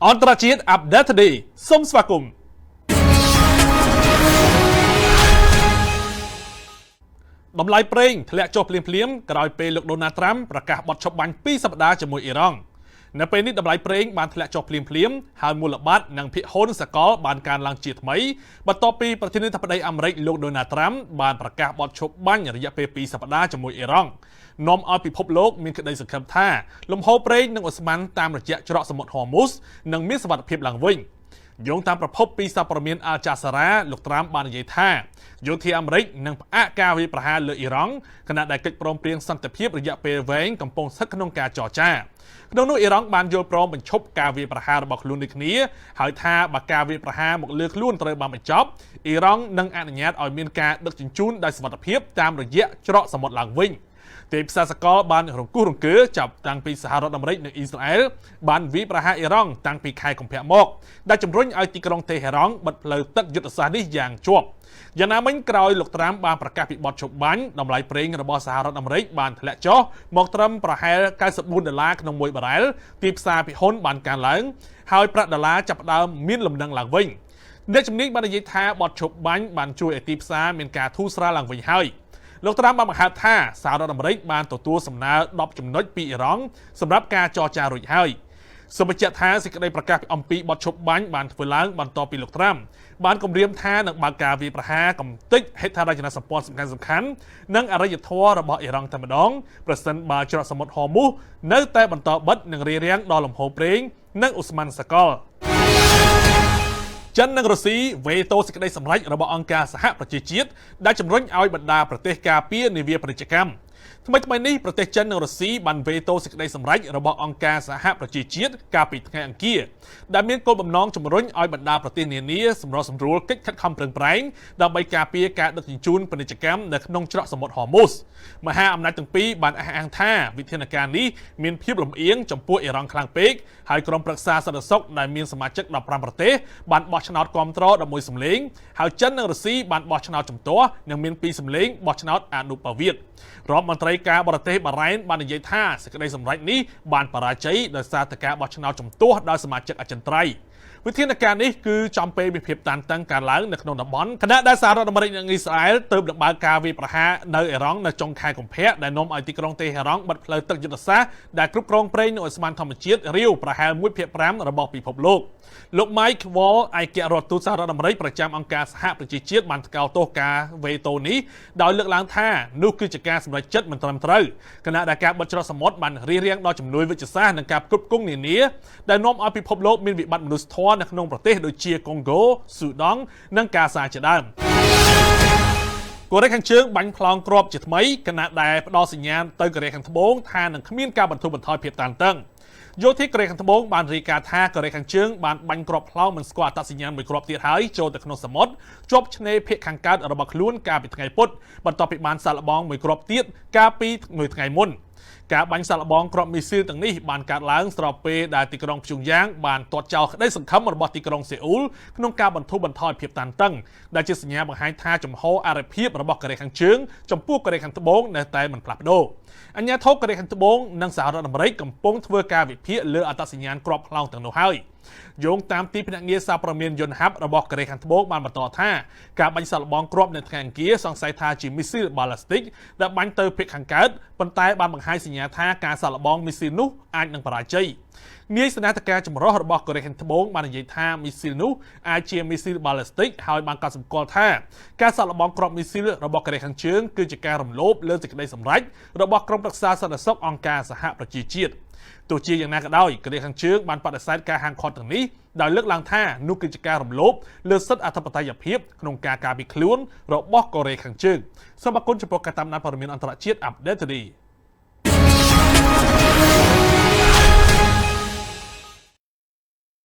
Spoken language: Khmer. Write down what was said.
អន្តរជាតិ Update Today សូមស្វាគមន៍តម្លៃប្រេងធ្លាក់ចុះភ្លាមៗក្រោយពេលលោកដូណាល់ត្រាំប្រកាសបទឈប់បាញ់2សប្តាហ៍ជាមួយអ៊ីរ៉ង់នៅពេលនេះតម្លៃប្រេងបានធ្លាក់ចុះភ្លាមៗហើយមូលបត្រនិងភាគហ៊ុនសកលបានកើនឡើងជាថ្មីបន្ទាប់ពីប្រធានាធិបតីអាមេរិកលោកដូណាល់ត្រាំបានប្រកាសបទឈប់បាញ់រយៈពេល2សប្តាហ៍ជាមួយអ៊ីរ៉ង់នាំឲ្យពិភពលោកមានក្តីសង្ឃឹមថាលំហូរប្រេងនិងអូស្មန်តាមរយៈច្រកសមុទ្រហូមូសនឹងមានសុវត្ថិភាពឡើងវិញយោងតាមប្រភពពីសារព័ត៌មានអាល់ចាសារ៉ាលោកត្រាំបាននិយាយថាយោធាអាមេរិកនឹងផ្អាកការវាយប្រហារលើអ៊ីរ៉ង់ខណៈដែលកិច្ចព្រមព្រៀងសន្តិភាពរយៈពេលវែងកំពុងស្ថិតក្នុងការចរចាក្នុងនោះអ៊ីរ៉ង់បានយល់ព្រមបញ្ឈប់ការវាយប្រហាររបស់ខ្លួនដូចគ្នាហើយថាបើការវាយប្រហារមកលើខ្លួនត្រូវបានបញ្ចប់អ៊ីរ៉ង់នឹងអនុញ្ញាតឲ្យមានការដឹកជញ្ជូនដោយសុវត្ថិភាពតាមរយៈច្រកសមុទ្រឡើងវិញទីផ្សារសកលបានរង្គោះរង្គើចាប់តាំងពីសហរដ្ឋអាមេរិកនិងអ៊ីស្រាអែលបានវាយប្រហារអ៊ីរ៉ង់តាំងពីខែកុម្ភៈមកដែលជំរុញឲ្យទីក្រុងតេហេរ៉ង់បិទផ្លូវទឹកយុទ្ធសាស្ត្រនេះយ៉ាងជាប់យ៉ាងណាមិញក្រោយលោកត្រាំបានប្រកាសពីបទឈប់បាញ់តម្លៃប្រេងរបស់សហរដ្ឋអាមេរិកបានធ្លាក់ចុះមកត្រឹមប្រហែល$94ក្នុង1បារ៉ែលទីផ្សារពិហ៊ុនបានកើនឡើងហើយប្រាក់ដុល្លារចាប់ផ្ដើមមានលំនឹងឡើងវិញអ្នកជំនាញបាននិយាយថាបទឈប់បាញ់បានជួយឲ្យទីផ្សារមានការធូរស្រាលឡើងវិញហើយលោកត្រាំបានបង្ហាញថាសហរដ្ឋអាមេរិកបានទទួលសំណើ10ចំណុចពីអ៊ីរ៉ង់សម្រាប់ការចរចារួចហើយសូមបញ្ជាក់ថាសេចក្តីប្រកាសអំពីបទឈប់បាញ់បានធ្វើឡើងបន្ទាប់ពីលោកត្រាំបានគម្រាមថានឹងបើកការវាយប្រហារកំទេចហេដ្ឋារចនាសម្ព័ន្ធសំខាន់ៗនិងអរិយធម៌របស់អ៊ីរ៉ង់តែម្ដងប្រសិនបើច្រកសមុទ្រហូមូសនៅតែបន្តបិទនិងរារាំងដល់លំហូរប្រេងនិងអូស្មန်សកលចិននិងរុស្ស៊ីវេតូសេចក្តីសម្រេចរបស់អង្គការសហប្រជាជាតិដែលជំរុញឲ្យបណ្ដាប្រទេសការពារនាវាពាណិជ្ជកម្មថ្មីនេះប្រទេសចិននិងរុស្ស៊ីបានវេតូសេចក្តីសម្រេចរបស់អង្គការសហប្រជាជាតិកាលពីថ្ងៃអង្គារដែលមានគោលបំណងជំរុញឲ្យបណ្ដាប្រទេសនានាសម្រុះសម្រួលកិច្ចខិតខំប្រឹងប្រែងដើម្បីការពារការដឹកជញ្ជូនពាណិជ្ជកម្មនៅក្នុងច្រកសមុទ្រហូមូសមហាអំណាចទាំងពីរបានអះអាងថាវិធានការនេះមានភាពលំអៀងចំពោះអ៊ីរ៉ង់ខ្លាំងពេកហើយក្រុមប្រឹក្សាសន្តិសុខដែលមានសមាជិក15ប្រទេសបានបោះឆ្នោតគាំទ្រ11សម្លេងហើយចិននិងរុស្ស៊ីបានបោះឆ្នោតជំទាស់និងមាន2សម្លេងបោះឆ្នោតអនុប្រវត្តិរដ្ឋមន្ត្រីការបរទេសបារ៉ែនបាននិយាយថាសេចក្តីសម្រេចនេះបានបរាជ័យដោយសារតែការបោះឆ្នោតជំទាស់ដោយសមាជិកអចិន្ត្រៃយ៍វិធានការនេះគឺចំពេលមានភាពតានតឹងកើតឡើងនៅក្នុងតំបន់ខណៈដែលសហរដ្ឋអាមេរិកនិងអ៊ីស្រាអែលទើបនឹងបើកការវាយប្រហារនៅអ៊ីរ៉ង់នៅចុងខែកុម្ភៈដែលនាំឲ្យទីក្រុងតេហេរ៉ង់បិទផ្លូវទឹកយុទ្ធសាស្ត្រដែលគ្រប់គ្រងប្រេងនិងអូស្មန်ធម្មជាតិរាវប្រហែល1/5របស់ពិភពលោកលោក Mike Wall ឯករដ្ឋទូតសហរដ្ឋអាមេរិកប្រចាំអង្គការសហប្រជាជាតិបានថ្កោលទោសការវេតូនេះដោយលើកឡើងថានោះគឺជាការសម្រេចចិត្តមិនត្រឹមត្រូវខណៈដែលការបិទច្រកសមុទ្របានរារាំងដល់ជំនួយវិទ្យាសាស្ត្រនិងការផ្គត់ផ្គង់នានាដែលនាំឲ្យពិភពលោកមានវិបត្តិមនុស្សធម៌នៅក្នុងប្រទេសដូចជាកុងហ្គោ ស៊ូដង់និងកាសាជាដើមកូរ៉េខាងជើងបាញ់ប្លង់គ្រាប់ជាថ្មីខណៈដែលផ្ដល់សញ្ញាណទៅកូរ៉េខាងត្បូងថានឹងគ្មានការបន្ធូរបន្ថយភាពតានតឹងយោធាកូរ៉េខាងត្បូងបានរាយការណ៍ថាកូរ៉េខាងជើងបានបាញ់គ្រាប់ប្លង់មិនស្គាល់អត្តសញ្ញាណមួយគ្រាប់ទៀតហើយចូលទៅក្នុងសមុទ្រជាប់ឆ្នេរភាគខាងកើតរបស់ខ្លួនកាលពីថ្ងៃពុធបន្ទាប់ពីបានសាកល្បងមួយគ្រាប់ទៀតកាលពីមួយថ្ងៃមុនការបាញ់សាកល្បងគ្រាប់មីស៊ីលទាំងនេះបានកើតឡើងស្របពេលដែលទីក្រុងព្យុងយ៉ាងបានទាត់ចោលក្តីសង្ឃឹមរបស់ទីក្រុងសេអ៊ូលក្នុងការបន្ធូរបន្ថយភាពតានតឹងដែលជាសញ្ញាបង្ហាញថាចំហអរិភាពរបស់កូរ៉េខាងជើងចំពោះកូរ៉េខាងត្បូងនៅតែមិនផ្លាស់ប្ដូរអាជ្ញាធរកូរ៉េខាងត្បូងនិងសហរដ្ឋអាមេរិកកំពុងធ្វើការវិភាគលើអត្តសញ្ញាណគ្រាប់ប្លង់ទាំងនោះហើយយោងតាមទីភ្នាក់ងារសារព័ត៌មានយន្តហ័ព្ទរបស់កូរ៉េខាងត្បូងបានបន្តថាការបាញ់សាកល្បងគ្រាប់នៅថ្ងៃអង្គារសង្ស័យថាជាមីស៊ីលបាឡាស្ទិកដែលបាញ់ទៅភាគខាងកើតប៉ុន្តែបានបង្ហាញសញ្ញាថាការសាកល្បងមីស៊ីលនោះអាចនឹងបរាជ័យនាយសេនាធិការចម្រុះរបស់កូរ៉េខាងត្បូងបាននិយាយថាមីស៊ីលនោះអាចជាមីស៊ីលបាឡាស្ទិកហើយបានកត់សម្គាល់ថាការសាកល្បងគ្រាប់មីស៊ីលរបស់កូរ៉េខាងជើងគឺជាការរំលោភលើសេចក្តីសម្រេចរបស់ក្រុមប្រឹក្សាសន្តិសុខអង្គការសហប្រជាជាតិទោះជាយ៉ាងណាក៏ដោយកូរ៉េខាងជើងបានបដិសេធការហាមឃាត់ទាំងនេះដោយលើកឡើងថានោះគឺជាការរំលោភលើសិទ្ធិអធិបតេយ្យភាពក្នុងការការពារខ្លួនរបស់កូរ៉េខាងជើងសូមអរគុណចំពោះការតាមដានព័ត៌មានអន្តរជាតិ Update Today